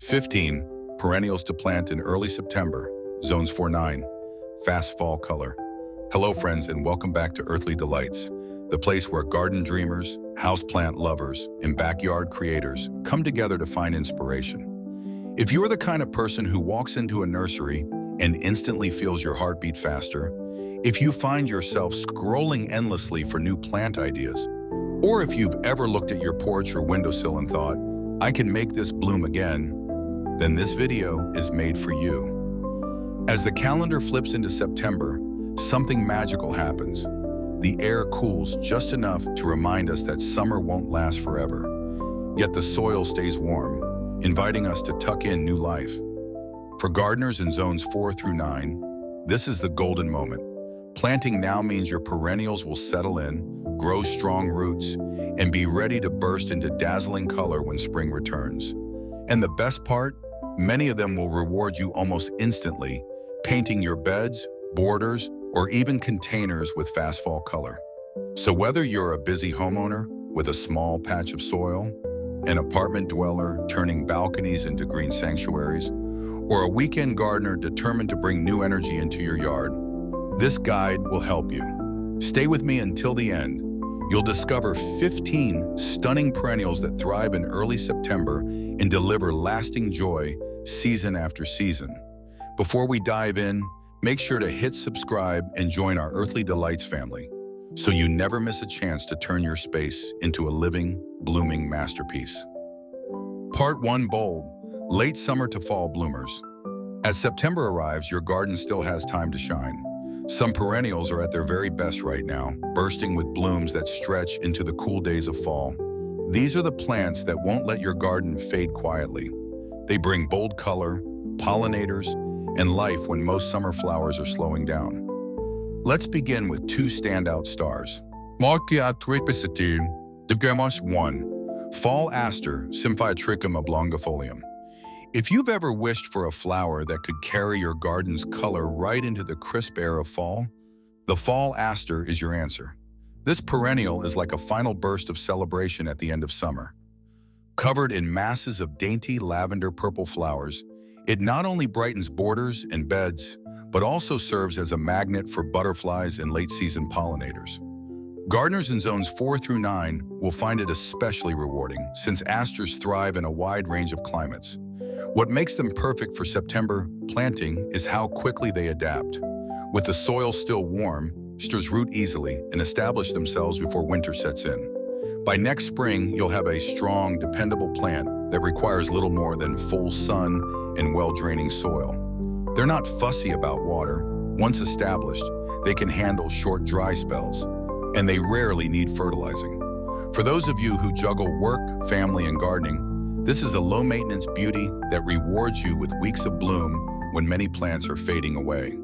15. Perennials to plant in early September, zones 4-9, fast fall color. Hello friends and welcome back to Earthly Delights, the place where garden dreamers, houseplant lovers, and backyard creators come together to find inspiration. If you're the kind of person who walks into a nursery and instantly feels your heartbeat faster, if you find yourself scrolling endlessly for new plant ideas, or if you've ever looked at your porch or windowsill and thought, I can make this bloom again, then this video is made for you. As the calendar flips into September, something magical happens. The air cools just enough to remind us that summer won't last forever. Yet the soil stays warm, inviting us to tuck in new life. For gardeners in zones 4-9, this is the golden moment. Planting now means your perennials will settle in, grow strong roots, and be ready to burst into dazzling color when spring returns. And the best part? Many of them will reward you almost instantly, painting your beds, borders, or even containers with fast fall color. So whether you're a busy homeowner with a small patch of soil, an apartment dweller turning balconies into green sanctuaries, or a weekend gardener determined to bring new energy into your yard, this guide will help you. Stay with me until the end. You'll discover 15 stunning perennials that thrive in early September and deliver lasting joy season after season. Before we dive in, make sure to hit subscribe and join our Earthly Delights family so you never miss a chance to turn your space into a living, blooming masterpiece. Part 1: Bold, late summer to fall bloomers. As September arrives, your garden still has time to shine. Some perennials are at their very best right now, bursting with blooms that stretch into the cool days of fall. These are the plants that won't let your garden fade quietly. They bring bold color, pollinators, and life when most summer flowers are slowing down. Let's begin with two standout stars. 1. Fall Aster, Symphytrichum oblongifolium. If you've ever wished for a flower that could carry your garden's color right into the crisp air of fall, the fall aster is your answer. This perennial is like a final burst of celebration at the end of summer. Covered in masses of dainty lavender-purple flowers, it not only brightens borders and beds, but also serves as a magnet for butterflies and late-season pollinators. Gardeners in zones 4-9 will find it especially rewarding, since asters thrive in a wide range of climates. What makes them perfect for September planting is how quickly they adapt. With the soil still warm, asters root easily and establish themselves before winter sets in. By next spring, you'll have a strong, dependable plant that requires little more than full sun and well-draining soil. They're not fussy about water. Once established, they can handle short dry spells, and they rarely need fertilizing. For those of you who juggle work, family, and gardening, this is a low-maintenance beauty that rewards you with weeks of bloom when many plants are fading away.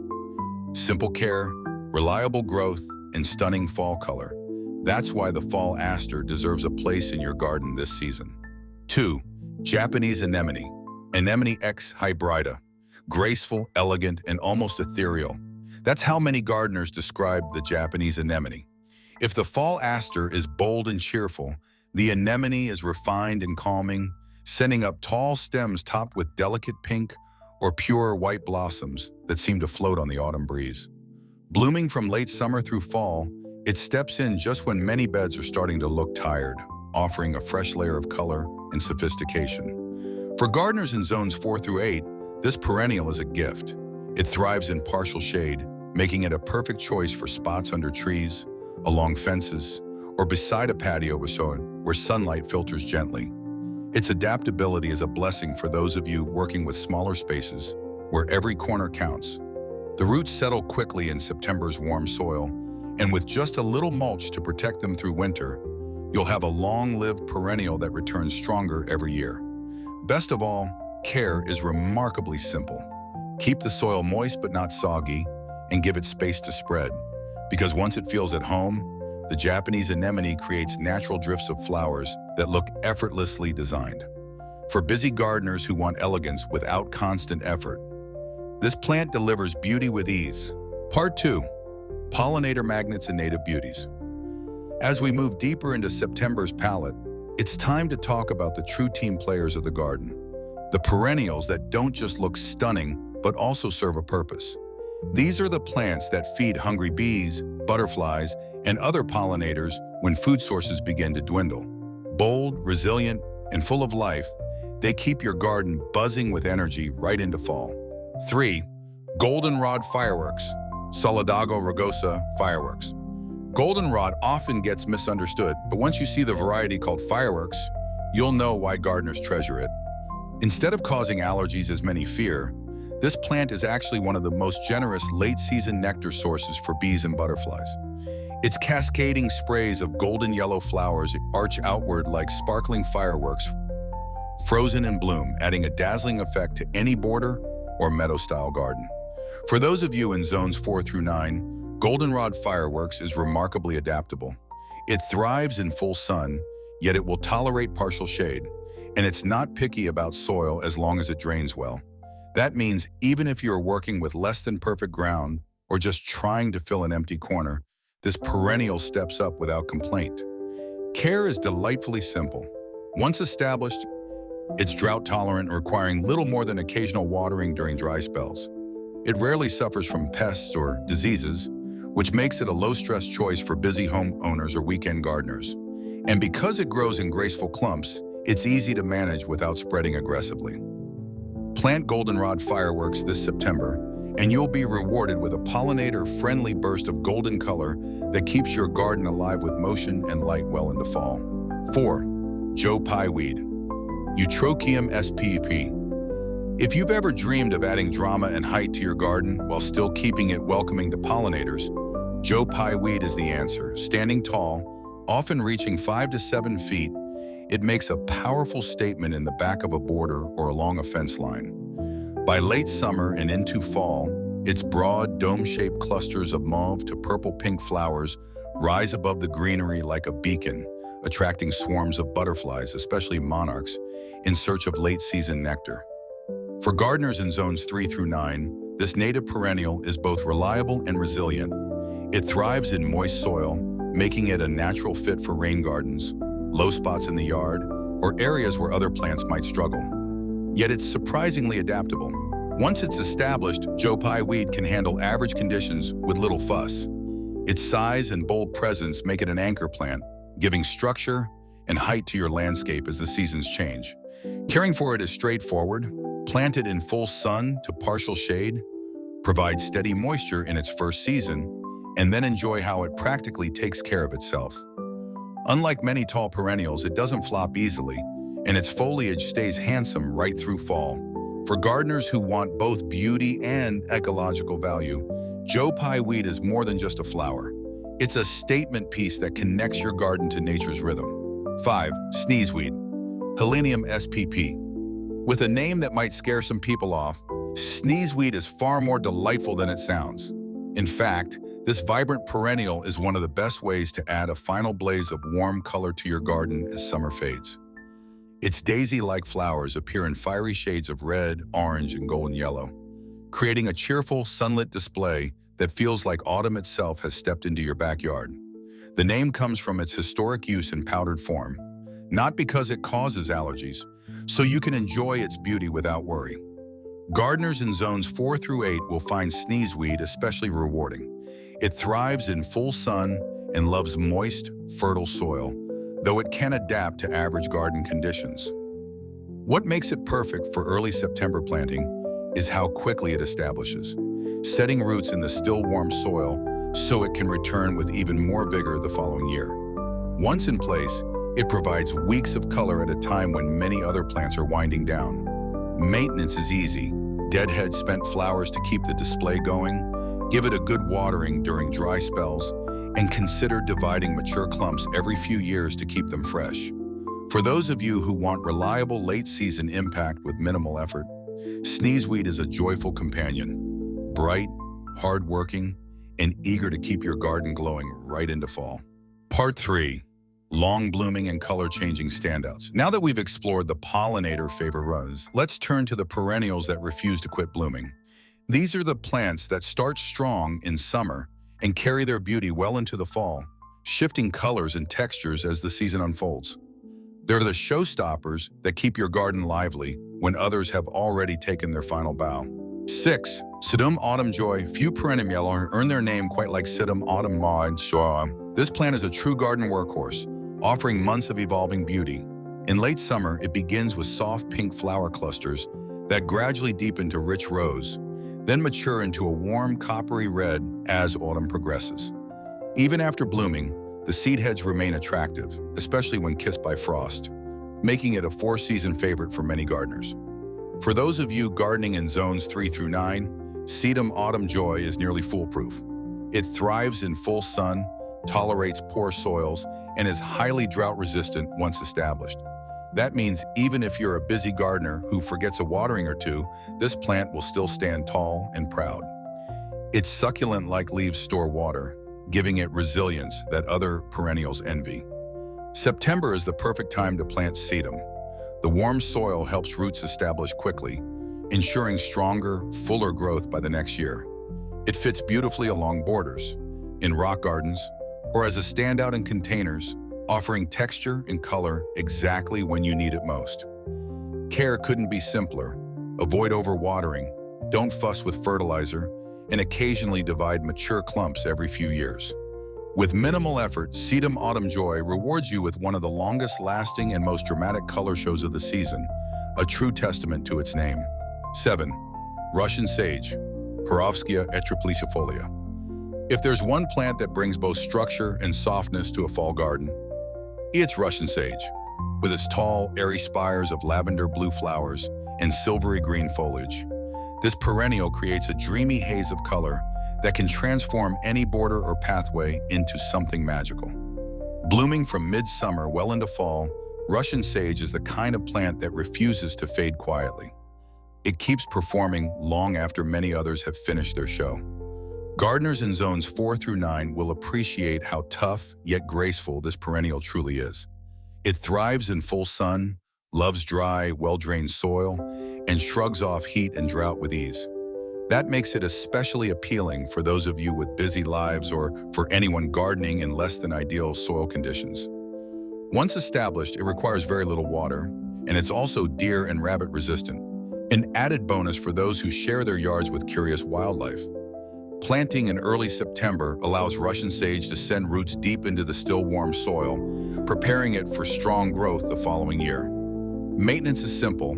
Simple care, reliable growth, and stunning fall color. That's why the fall aster deserves a place in your garden this season. 2. Japanese anemone, Anemone X hybrida. Graceful, elegant, and almost ethereal. That's how many gardeners describe the Japanese anemone. If the fall aster is bold and cheerful, the anemone is refined and calming, sending up tall stems topped with delicate pink or pure white blossoms that seem to float on the autumn breeze. Blooming from late summer through fall, it steps in just when many beds are starting to look tired, offering a fresh layer of color and sophistication. For gardeners in zones 4-8, this perennial is a gift. It thrives in partial shade, making it a perfect choice for spots under trees, along fences, or beside a patio where sunlight filters gently. Its adaptability is a blessing for those of you working with smaller spaces, where every corner counts. The roots settle quickly in September's warm soil, and with just a little mulch to protect them through winter, you'll have a long-lived perennial that returns stronger every year. Best of all, care is remarkably simple. Keep the soil moist but not soggy, and give it space to spread. Because once it feels at home, the Japanese anemone creates natural drifts of flowers that look effortlessly designed. For busy gardeners who want elegance without constant effort, this plant delivers beauty with ease. Part 2. Pollinator magnets and native beauties. As we move deeper into September's palette, it's time to talk about the true team players of the garden. the perennials that don't just look stunning, but also serve a purpose. These are the plants that feed hungry bees, butterflies, and other pollinators when food sources begin to dwindle. Bold, resilient, and full of life, they keep your garden buzzing with energy right into fall. 3. Goldenrod fireworks, Solidago rugosa fireworks. Goldenrod often gets misunderstood, but once you see the variety called fireworks, you'll know why gardeners treasure it. Instead of causing allergies as many fear, this plant is actually one of the most generous late-season nectar sources for bees and butterflies. Its cascading sprays of golden yellow flowers arch outward like sparkling fireworks, frozen in bloom, adding a dazzling effect to any border or meadow-style garden. For those of you in zones 4 through 9, goldenrod fireworks is remarkably adaptable. It thrives in full sun, yet it will tolerate partial shade, and it's not picky about soil as long as it drains well. That means even if you're working with less than perfect ground or just trying to fill an empty corner, this perennial steps up without complaint. Care is delightfully simple. Once established, it's drought-tolerant, requiring little more than occasional watering during dry spells. It rarely suffers from pests or diseases, which makes it a low-stress choice for busy homeowners or weekend gardeners. And because it grows in graceful clumps, it's easy to manage without spreading aggressively. Plant goldenrod fireworks this September, and you'll be rewarded with a pollinator-friendly burst of golden color that keeps your garden alive with motion and light well into fall. 4. Joe Pye weed, Eutrochium spp. If you've ever dreamed of adding drama and height to your garden while still keeping it welcoming to pollinators, Joe Pye weed is the answer. Standing tall, often reaching 5 to 7 feet, it makes a powerful statement in the back of a border or along a fence line. By late summer and into fall, its broad, dome-shaped clusters of mauve to purple-pink flowers rise above the greenery like a beacon, attracting swarms of butterflies, especially monarchs, in search of late-season nectar. For gardeners in zones 3 through 9, this native perennial is both reliable and resilient. It thrives in moist soil, making it a natural fit for rain gardens, low spots in the yard, or areas where other plants might struggle. Yet it's surprisingly adaptable. Once it's established, Joe Pye weed can handle average conditions with little fuss. Its size and bold presence make it an anchor plant, giving structure and height to your landscape as the seasons change. Caring for it is straightforward. Plant it in full sun to partial shade, provide steady moisture in its first season, and then enjoy how it practically takes care of itself. Unlike many tall perennials, it doesn't flop easily, and its foliage stays handsome right through fall. For gardeners who want both beauty and ecological value, Joe Pye weed is more than just a flower. It's a statement piece that connects your garden to nature's rhythm. 5. Sneezeweed, Helenium spp. With a name that might scare some people off, sneezeweed is far more delightful than it sounds. In fact, this vibrant perennial is one of the best ways to add a final blaze of warm color to your garden as summer fades. Its daisy-like flowers appear in fiery shades of red, orange, and golden yellow, creating a cheerful, sunlit display that feels like autumn itself has stepped into your backyard. The name comes from its historic use in powdered form, not because it causes allergies, so you can enjoy its beauty without worry. Gardeners in zones 4 through 8 will find sneezeweed especially rewarding. It thrives in full sun and loves moist, fertile soil, though it can adapt to average garden conditions. What makes it perfect for early September planting is how quickly it establishes, setting roots in the still warm soil so it can return with even more vigor the following year. Once in place, it provides weeks of color at a time when many other plants are winding down. Maintenance is easy. Deadhead spent flowers to keep the display going, give it a good watering during dry spells, and consider dividing mature clumps every few years to keep them fresh. For those of you who want reliable late-season impact with minimal effort, sneezeweed is a joyful companion, bright, hard-working, and eager to keep your garden glowing right into fall. Part 3. Long-blooming and color-changing standouts. Now that we've explored the pollinator favorites, let's turn to the perennials that refuse to quit blooming. These are the plants that start strong in summer and carry their beauty well into the fall, shifting colors and textures as the season unfolds. They're the showstoppers that keep your garden lively, when others have already taken their final bow. 6. Sedum autumn joy. Few perennials earn their name quite like Sedum autumn joy. This plant is a true garden workhorse, offering months of evolving beauty. In late summer, it begins with soft pink flower clusters that gradually deepen to rich rose, then mature into a warm coppery red as autumn progresses. Even after blooming, the seed heads remain attractive, especially when kissed by frost, making it a four-season favorite for many gardeners. For those of you gardening in zones 3 through 9, Sedum autumn joy is nearly foolproof. It thrives in full sun, tolerates poor soils, and is highly drought-resistant once established. That means even if you're a busy gardener who forgets a watering or two, this plant will still stand tall and proud. Its succulent-like leaves store water, giving it resilience that other perennials envy. September is the perfect time to plant sedum. The warm soil helps roots establish quickly, ensuring stronger, fuller growth by the next year. It fits beautifully along borders, in rock gardens, or as a standout in containers, offering texture and color exactly when you need it most. Care couldn't be simpler. Avoid overwatering, don't fuss with fertilizer, and occasionally divide mature clumps every few years. With minimal effort, Sedum Autumn Joy rewards you with one of the longest-lasting and most dramatic color shows of the season, a true testament to its name. 7. Russian Sage, Perovskaya etriplexifolia. If there's one plant that brings both structure and softness to a fall garden, it's Russian sage. With its tall, airy spires of lavender blue flowers and silvery green foliage, this perennial creates a dreamy haze of color that can transform any border or pathway into something magical. Blooming from midsummer well into fall, Russian sage is the kind of plant that refuses to fade quietly. It keeps performing long after many others have finished their show. Gardeners in zones 4 through 9 will appreciate how tough yet graceful this perennial truly is. It thrives in full sun, loves dry, well-drained soil, and shrugs off heat and drought with ease. That makes it especially appealing for those of you with busy lives or for anyone gardening in less than ideal soil conditions. Once established, it requires very little water, and it's also deer and rabbit resistant, an added bonus for those who share their yards with curious wildlife. Planting in early September allows Russian sage to send roots deep into the still warm soil, preparing it for strong growth the following year. Maintenance is simple.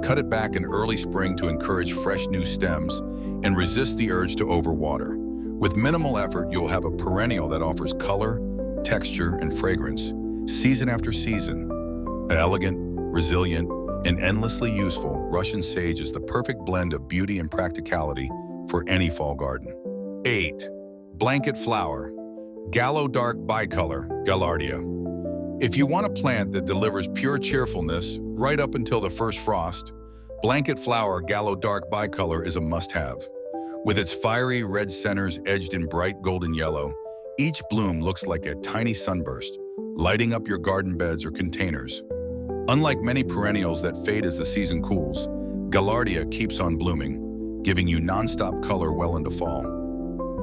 Cut it back in early spring to encourage fresh new stems and resist the urge to overwater. With minimal effort, you'll have a perennial that offers color, texture, and fragrance, season after season. An elegant, resilient, and endlessly useful, Russian sage is the perfect blend of beauty and practicality for any fall garden. 8. Blanket flower, Gallo Dark Bicolor, Gaillardia. If you want a plant that delivers pure cheerfulness right up until the first frost, Blanket flower Gallo Dark Bicolor is a must-have. With its fiery red centers edged in bright golden yellow, each bloom looks like a tiny sunburst, lighting up your garden beds or containers. Unlike many perennials that fade as the season cools, Gaillardia keeps on blooming, giving you non-stop color well into fall.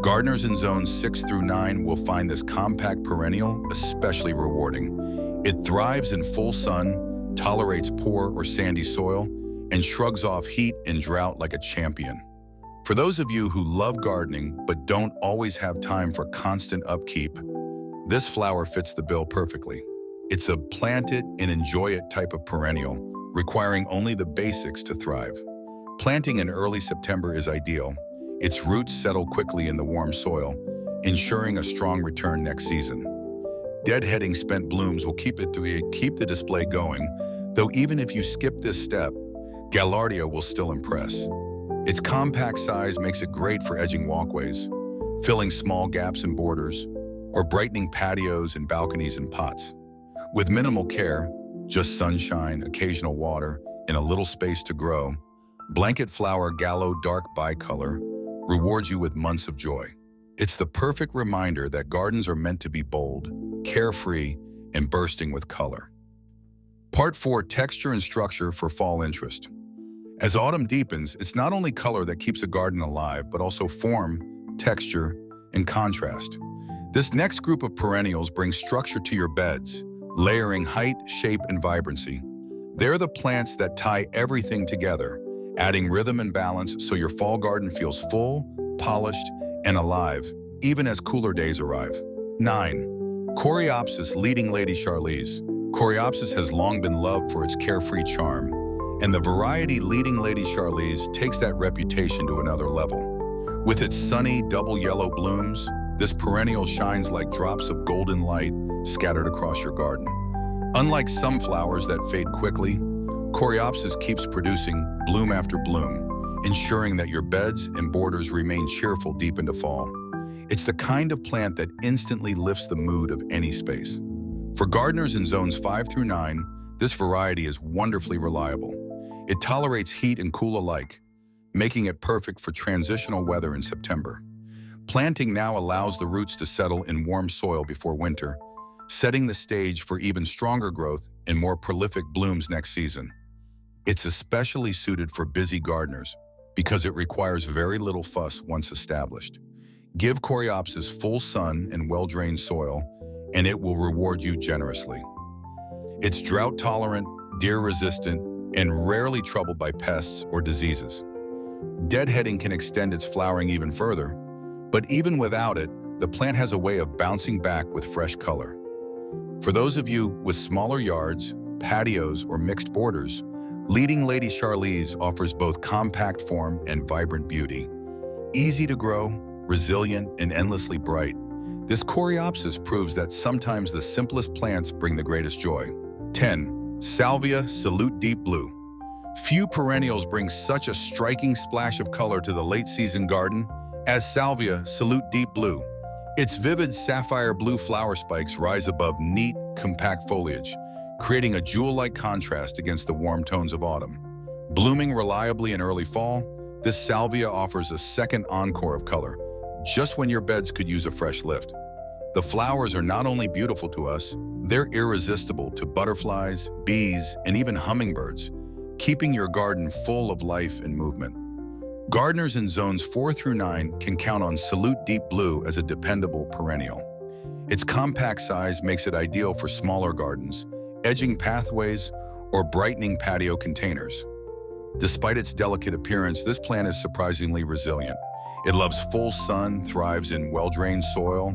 Gardeners in zones 6 through 9 will find this compact perennial especially rewarding. It thrives in full sun, tolerates poor or sandy soil, and shrugs off heat and drought like a champion. For those of you who love gardening but don't always have time for constant upkeep, this flower fits the bill perfectly. It's a plant it and enjoy it type of perennial, requiring only the basics to thrive. Planting in early September is ideal. Its roots settle quickly in the warm soil, ensuring a strong return next season. Deadheading spent blooms will keep the display going, though even if you skip this step, Gaillardia will still impress. Its compact size makes it great for edging walkways, filling small gaps in borders, or brightening patios and balconies in pots. With minimal care, just sunshine, occasional water, and a little space to grow, Blanket flower Gallo Dark Bicolor rewards you with months of joy. It's the perfect reminder that gardens are meant to be bold, carefree, and bursting with color. Part 4. Texture and structure for fall interest. As autumn deepens, it's not only color that keeps a garden alive, but also form, texture, and contrast. This next group of perennials brings structure to your beds, layering height, shape, and vibrancy. They're the plants that tie everything together, adding rhythm and balance so your fall garden feels full, polished, and alive, even as cooler days arrive. 9. Coreopsis leading Lady Charlize. Coreopsis has long been loved for its carefree charm, and the variety leading Lady Charlize takes that reputation to another level. With its sunny, double yellow blooms, this perennial shines like drops of golden light scattered across your garden. Unlike some flowers that fade quickly, Coreopsis keeps producing bloom after bloom, ensuring that your beds and borders remain cheerful deep into fall. It's the kind of plant that instantly lifts the mood of any space. For gardeners in zones 5 through 9, this variety is wonderfully reliable. It tolerates heat and cool alike, making it perfect for transitional weather in September. Planting now allows the roots to settle in warm soil before winter, setting the stage for even stronger growth and more prolific blooms next season. It's especially suited for busy gardeners because it requires very little fuss once established. Give Coreopsis full sun and well-drained soil, and it will reward you generously. It's drought-tolerant, deer-resistant, and rarely troubled by pests or diseases. Deadheading can extend its flowering even further, but even without it, the plant has a way of bouncing back with fresh color. For those of you with smaller yards, patios, or mixed borders, leading Lady Charlize offers both compact form and vibrant beauty. Easy to grow, resilient, and endlessly bright, this Coreopsis proves that sometimes the simplest plants bring the greatest joy. 10. Salvia Salute Deep Blue. Few perennials bring such a striking splash of color to the late-season garden as Salvia Salute Deep Blue. Its vivid sapphire blue flower spikes rise above neat, compact foliage, creating a jewel-like contrast against the warm tones of autumn. Blooming reliably in early fall, this salvia offers a second encore of color, just when your beds could use a fresh lift. The flowers are not only beautiful to us, they're irresistible to butterflies, bees, and even hummingbirds, keeping your garden full of life and movement. Gardeners in zones 4 through 9 can count on Salute Deep Blue as a dependable perennial. Its compact size makes it ideal for smaller gardens, edging pathways, or brightening patio containers. Despite its delicate appearance, this plant is surprisingly resilient. It loves full sun, thrives in well-drained soil,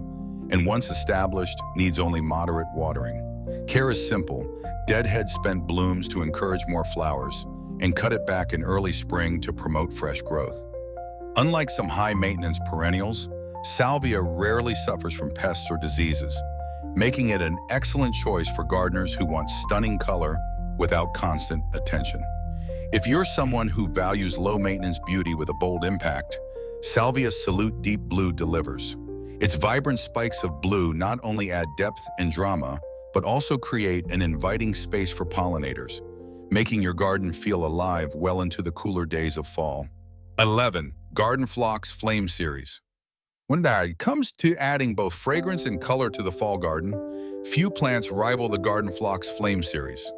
and once established, needs only moderate watering. Care is simple: deadhead spent blooms to encourage more flowers, and cut it back in early spring to promote fresh growth. Unlike some high-maintenance perennials, salvia rarely suffers from pests or diseases, making it an excellent choice for gardeners who want stunning color without constant attention. If you're someone who values low-maintenance beauty with a bold impact, Salvia Salute Deep Blue delivers. Its vibrant spikes of blue not only add depth and drama, but also create an inviting space for pollinators, making your garden feel alive well into the cooler days of fall. 11. Garden Phlox Flame Series. When it comes to adding both fragrance and color to the fall garden, few plants rival the Garden Phlox Flame Series.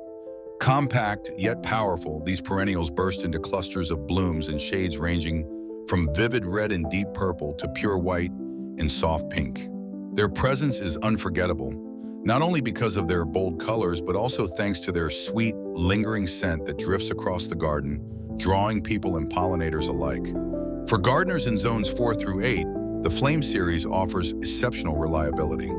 Compact yet powerful, these perennials burst into clusters of blooms in shades ranging from vivid red and deep purple to pure white and soft pink. Their presence is unforgettable, not only because of their bold colors, but also thanks to their sweet, lingering scent that drifts across the garden, drawing people and pollinators alike. For gardeners in zones 4 through 8, the Flame Series offers exceptional reliability.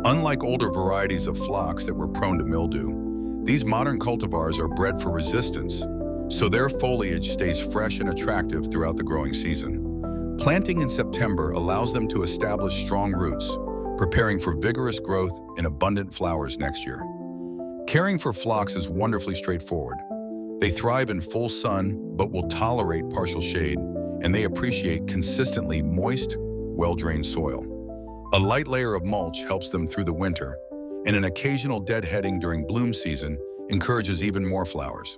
Unlike older varieties of phlox that were prone to mildew, these modern cultivars are bred for resistance, so their foliage stays fresh and attractive throughout the growing season. Planting in September allows them to establish strong roots, preparing for vigorous growth and abundant flowers next year. Caring for phlox is wonderfully straightforward. They thrive in full sun, but will tolerate partial shade, and they appreciate consistently moist, well-drained soil. A light layer of mulch helps them through the winter, and an occasional deadheading during bloom season encourages even more flowers.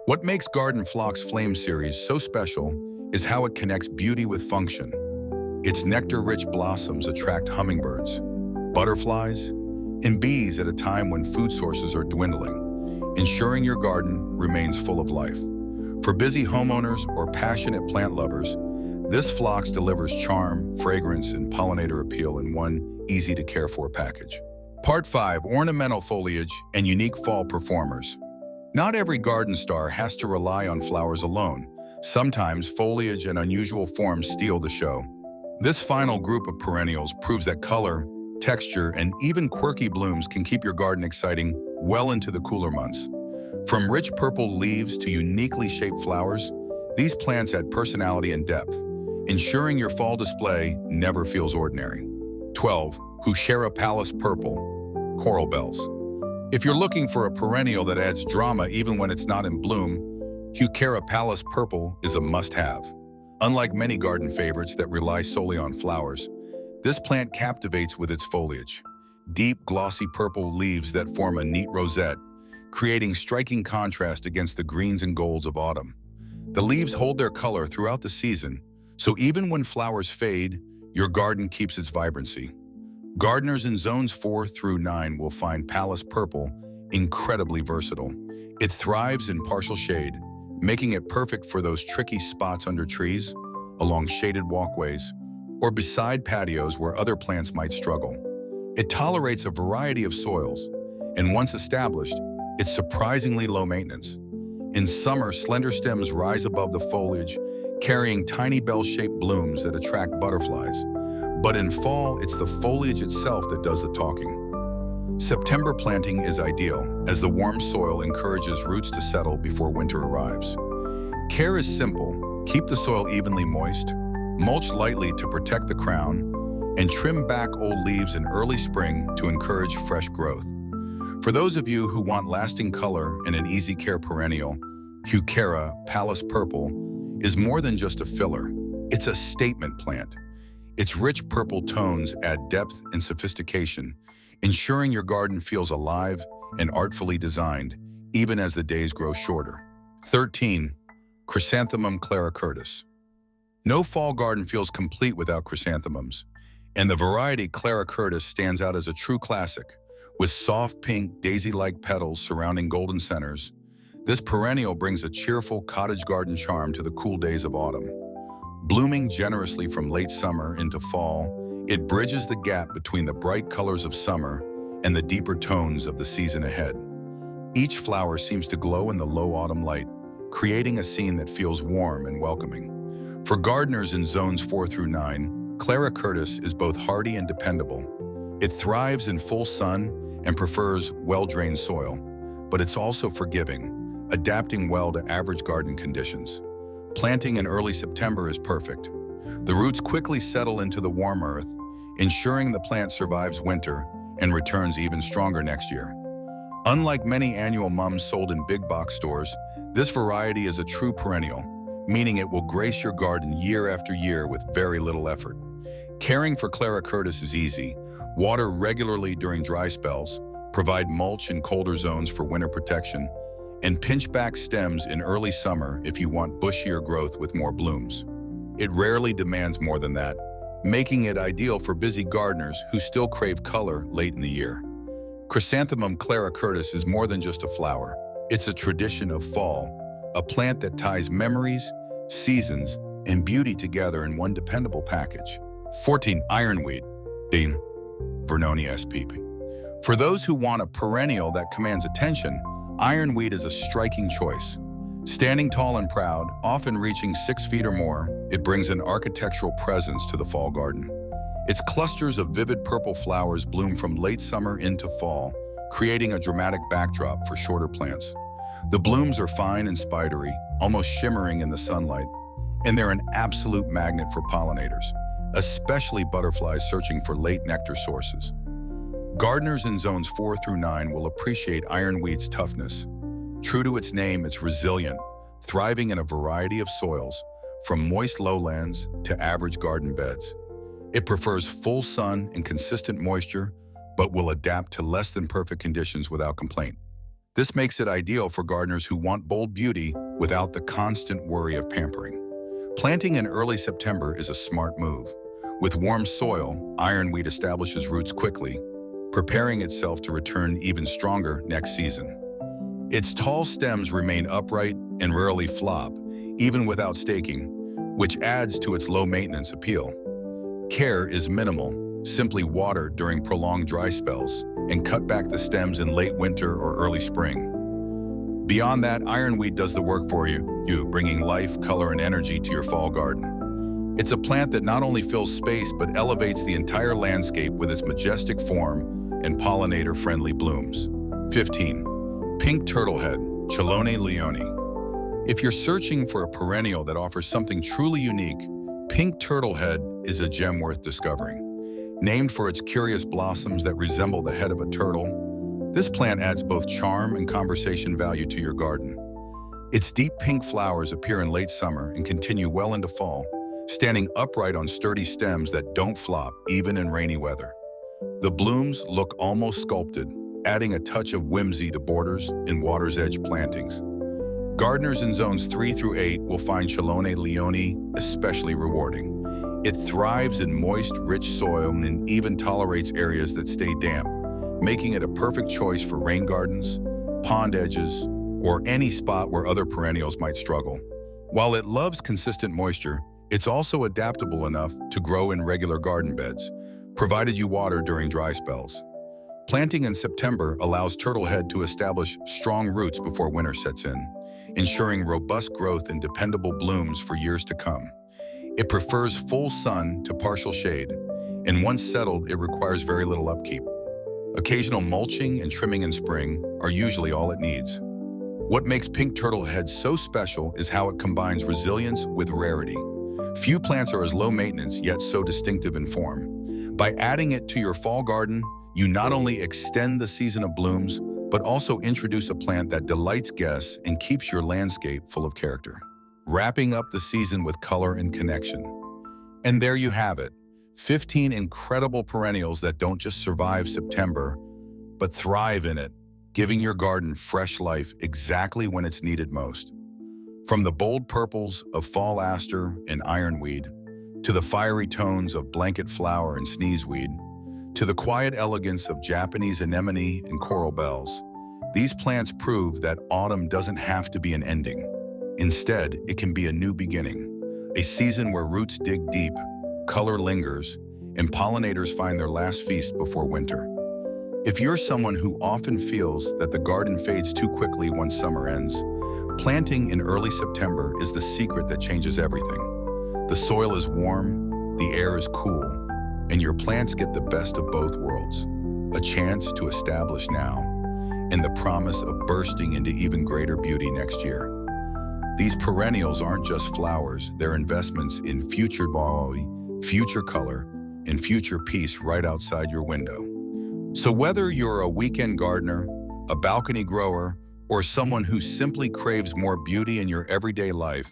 What makes Garden Phlox Flame Series so special is how it connects beauty with function. Its nectar-rich blossoms attract hummingbirds, butterflies, and bees at a time when food sources are dwindling, ensuring your garden remains full of life. For busy homeowners or passionate plant lovers, this phlox delivers charm, fragrance, and pollinator appeal in one easy-to-care-for package. Part 5. Ornamental Foliage and Unique Fall Performers. Not every garden star has to rely on flowers alone. Sometimes foliage and unusual forms steal the show. This final group of perennials proves that color, texture, and even quirky blooms can keep your garden exciting well into the cooler months. From rich purple leaves to uniquely shaped flowers, these plants add personality and depth, ensuring your fall display never feels ordinary. 12. Heuchera Pallas Purple, Coral Bells. If you're looking for a perennial that adds drama even when it's not in bloom, Heuchera Pallas Purple is a must-have. Unlike many garden favorites that rely solely on flowers, this plant captivates with its foliage. Deep, glossy purple leaves that form a neat rosette, creating striking contrast against the greens and golds of autumn. The leaves hold their color throughout the season, so even when flowers fade, your garden keeps its vibrancy. Gardeners in zones 4 through 9 will find Pallas Purple incredibly versatile. It thrives in partial shade, making it perfect for those tricky spots under trees, along shaded walkways, or beside patios where other plants might struggle. It tolerates a variety of soils, and once established, it's surprisingly low maintenance. In summer, slender stems rise above the foliage, carrying tiny bell-shaped blooms that attract butterflies. But in fall, it's the foliage itself that does the talking. September planting is ideal, as the warm soil encourages roots to settle before winter arrives. Care is simple: keep the soil evenly moist, mulch lightly to protect the crown, and trim back old leaves in early spring to encourage fresh growth. For those of you who want lasting color and an easy care perennial, Heuchera Pallas Purple is more than just a filler. It's a statement plant. Its rich purple tones add depth and sophistication, ensuring your garden feels alive and artfully designed, even as the days grow shorter. 13. Chrysanthemum claricurtis. No fall garden feels complete without chrysanthemums, and the variety claricurtis stands out as a true classic. With soft pink, daisy-like petals surrounding golden centers, this perennial brings a cheerful cottage garden charm to the cool days of autumn. Blooming generously from late summer into fall, it bridges the gap between the bright colors of summer and the deeper tones of the season ahead. Each flower seems to glow in the low autumn light, creating a scene that feels warm and welcoming. For gardeners in zones 4 through 9, claricurtis is both hardy and dependable. It thrives in full sun and prefers well-drained soil, but it's also forgiving, adapting well to average garden conditions. Planting in early September is perfect. The roots quickly settle into the warm earth, ensuring the plant survives winter and returns even stronger next year. Unlike many annual mums sold in big box stores, this variety is a true perennial, meaning it will grace your garden year after year with very little effort. Caring for claricurtis is easy. Water regularly during dry spells, provide mulch in colder zones for winter protection, and pinch back stems in early summer if you want bushier growth with more blooms. It rarely demands more than that, making it ideal for busy gardeners who still crave color late in the year. Chrysanthemum claricurtis is more than just a flower. It's a tradition of fall, a plant that ties memories, seasons, and beauty together in one dependable package. 14. Ironweed, Dean, Vernonia spp. For those who want a perennial that commands attention, ironweed is a striking choice. Standing tall and proud, often reaching 6 feet or more, it brings an architectural presence to the fall garden. Its clusters of vivid purple flowers bloom from late summer into fall, creating a dramatic backdrop for shorter plants. The blooms are fine and spidery, almost shimmering in the sunlight, and they're an absolute magnet for pollinators, especially butterflies searching for late nectar sources. Gardeners in zones 4 through 9 will appreciate ironweed's toughness. True to its name, it's resilient, thriving in a variety of soils, from moist lowlands to average garden beds. It prefers full sun and consistent moisture, but will adapt to less than perfect conditions without complaint. This makes it ideal for gardeners who want bold beauty without the constant worry of pampering. Planting in early September is a smart move. With warm soil, ironweed establishes roots quickly, preparing itself to return even stronger next season. Its tall stems remain upright and rarely flop, even without staking, which adds to its low-maintenance appeal. Care is minimal. Simply water during prolonged dry spells and cut back the stems in late winter or early spring. Beyond that, ironweed does the work for you, bringing life, color, and energy to your fall garden. It's a plant that not only fills space but elevates the entire landscape with its majestic form and pollinator-friendly blooms. 15. Pink turtlehead, Chelone leone. If you're searching for a perennial that offers something truly unique, pink turtlehead is a gem worth discovering. Named for its curious blossoms that resemble the head of a turtle, this plant adds both charm and conversation value to your garden. Its deep pink flowers appear in late summer and continue well into fall, standing upright on sturdy stems that don't flop even in rainy weather. The blooms look almost sculpted, adding a touch of whimsy to borders and water's edge plantings. Gardeners in zones 3 through 8 will find Chelone leone especially rewarding. It thrives in moist, rich soil and even tolerates areas that stay damp, making it a perfect choice for rain gardens, pond edges, or any spot where other perennials might struggle. While it loves consistent moisture, it's also adaptable enough to grow in regular garden beds, provided you water during dry spells. Planting in September allows turtlehead to establish strong roots before winter sets in, ensuring robust growth and dependable blooms for years to come. It prefers full sun to partial shade, and once settled, it requires very little upkeep. Occasional mulching and trimming in spring are usually all it needs. What makes pink turtlehead so special is how it combines resilience with rarity. Few plants are as low maintenance, yet so distinctive in form. By adding it to your fall garden, you not only extend the season of blooms, but also introduce a plant that delights guests and keeps your landscape full of character, wrapping up the season with color and connection. And there you have it, 15 incredible perennials that don't just survive September, but thrive in it, giving your garden fresh life exactly when it's needed most. From the bold purples of fall aster and ironweed, to the fiery tones of blanket flower and sneezeweed, to the quiet elegance of Japanese anemone and coral bells, these plants prove that autumn doesn't have to be an ending. Instead, it can be a new beginning, a season where roots dig deep, color lingers, and pollinators find their last feast before winter. If you're someone who often feels that the garden fades too quickly once summer ends, planting in early September is the secret that changes everything. The soil is warm, the air is cool, and your plants get the best of both worlds, a chance to establish now, and the promise of bursting into even greater beauty next year. These perennials aren't just flowers, they're investments in future beauty, future color, and future peace right outside your window. So whether you're a weekend gardener, a balcony grower, or someone who simply craves more beauty in your everyday life,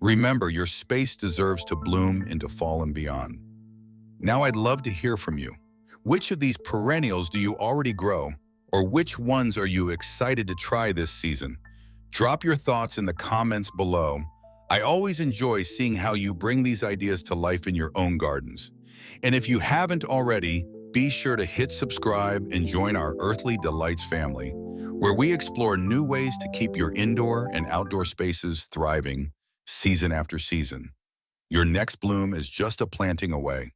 remember your space deserves to bloom into fall and beyond. Now I'd love to hear from you. Which of these perennials do you already grow, or which ones are you excited to try this season? Drop your thoughts in the comments below. I always enjoy seeing how you bring these ideas to life in your own gardens. And if you haven't already, be sure to hit subscribe and join our Earthly Delights family, where we explore new ways to keep your indoor and outdoor spaces thriving season after season. Your next bloom is just a planting away.